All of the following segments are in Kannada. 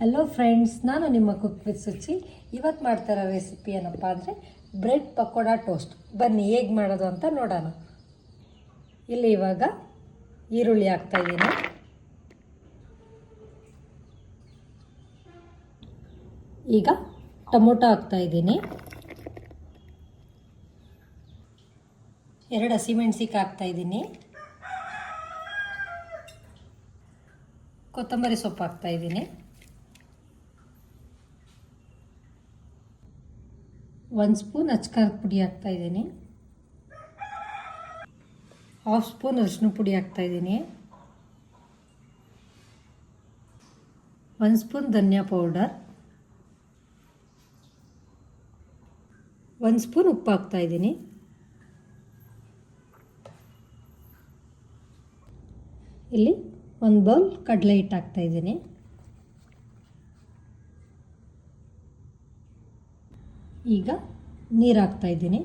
ಹಲೋ ಫ್ರೆಂಡ್ಸ್, ನಾನು ನಿಮ್ಮ ಕುಕ್ ವಿತ್ ಸುಚಿ. ಇವತ್ತು ಮಾಡ್ತಾರೋ ರೆಸಿಪಿ ಏನಪ್ಪ ಅಂದರೆ ಬ್ರೆಡ್ ಪಕೋಡ ಟೋಸ್ಟ್. ಬನ್ನಿ ಹೇಗೆ ಮಾಡೋದು ಅಂತ ನೋಡೋಣ. ಇಲ್ಲಿ ಇವಾಗ ಈರುಳ್ಳಿ ಹಾಕ್ತಾಯಿದ್ದೀನಿ, ಈಗ ಟೊಮೊಟೊ ಹಾಕ್ತಾಯಿದ್ದೀನಿ, 2 ಹಸಿಮೆಣ್ಸಿಕಾಯಿ ಹಾಕ್ತಾಯಿದ್ದೀನಿ, ಕೊತ್ತಂಬರಿ ಸೊಪ್ಪು ಹಾಕ್ತಾಯಿದ್ದೀನಿ, 1 ಸ್ಪೂನ್ ಅಚ್ಕಾರದ ಪುಡಿ ಹಾಕ್ತಾಯಿದ್ದೀನಿ, 1/2 ಸ್ಪೂನ್ ಅರಿಶಿನ ಪುಡಿ ಹಾಕ್ತಾಯಿದ್ದೀನಿ, 1 ಸ್ಪೂನ್ ಧನಿಯಾ ಪೌಡರ್, 1 ಸ್ಪೂನ್ ಉಪ್ಪು ಹಾಕ್ತಾಯಿದ್ದೀನಿ, ಇಲ್ಲಿ 1 ಬೌಲ್ ಕಡಲೆ ಹಿಟ್ಟು ಹಾಕ್ತಾಯಿದ್ದೀನಿ, ಈಗ ನೀರು ಹಾಕ್ತಾಯಿದ್ದೀನಿ,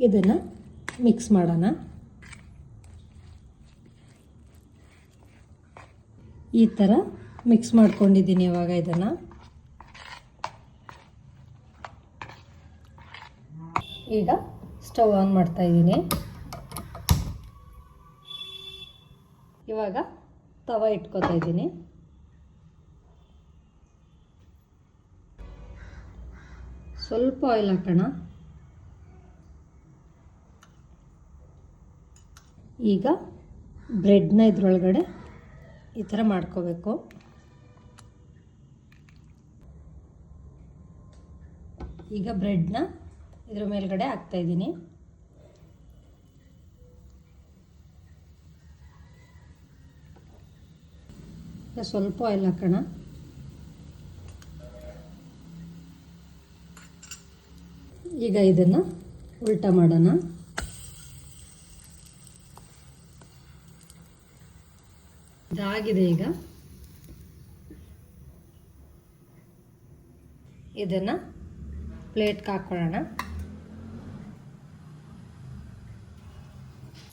ಇದನ್ನು ಮಿಕ್ಸ್ ಮಾಡೋಣ. ಈ ಥರ ಮಿಕ್ಸ್ ಮಾಡ್ಕೊಂಡಿದ್ದೀನಿ. ಇವಾಗ ಇದನ್ನು ಈಗ ಸ್ಟವ್ ಆನ್ ಮಾಡ್ತಾಯಿದ್ದೀನಿ. ಇವಾಗ ತವ ಇಟ್ಕೊತಾ ಇದ್ದೀನಿ. ಸ್ವಲ್ಪ ಆಯಿಲ್ ಹಾಕೋಣ. ಈಗ ಬ್ರೆಡ್ನ ಇದ್ರೊಳಗಡೆ ಈ ಥರ ಮಾಡ್ಕೋಬೇಕು. ಈಗ ಬ್ರೆಡ್ನ ಇದ್ರ ಮೇಲ್ಗಡೆ ಹಾಕ್ತಾಯಿದ್ದೀನಿ. ಸ್ವಲ್ಪ ಆಯಿಲ್ ಹಾಕೋಣ. ಈಗ ಇದನ್ನು ಉಲ್ಟಾ ಮಾಡೋಣ. ಇದಾಗಿದೆ. ಈಗ ಇದನ್ನು ಪ್ಲೇಟ್ಗೆ ಹಾಕೊಳ್ಳೋಣ.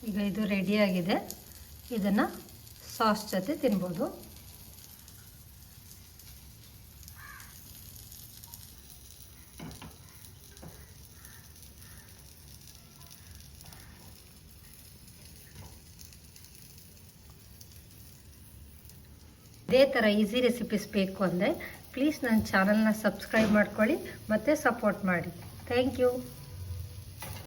ಈಗ ಇದು ರೆಡಿಯಾಗಿದೆ. ಇದನ್ನು ಸಾಸ್ ಜೊತೆ ತಿನ್ಬೋದು. ಇದೇ ಥರ ಈಸಿ ರೆಸಿಪೀಸ್ ಬೇಕು ಅಂದರೆ ಪ್ಲೀಸ್ ನನ್ನ ಚಾನಲ್ನ ಸಬ್ಸ್ಕ್ರೈಬ್ ಮಾಡ್ಕೊಳ್ಳಿ ಮತ್ತು ಸಪೋರ್ಟ್ ಮಾಡಿ. Thank you.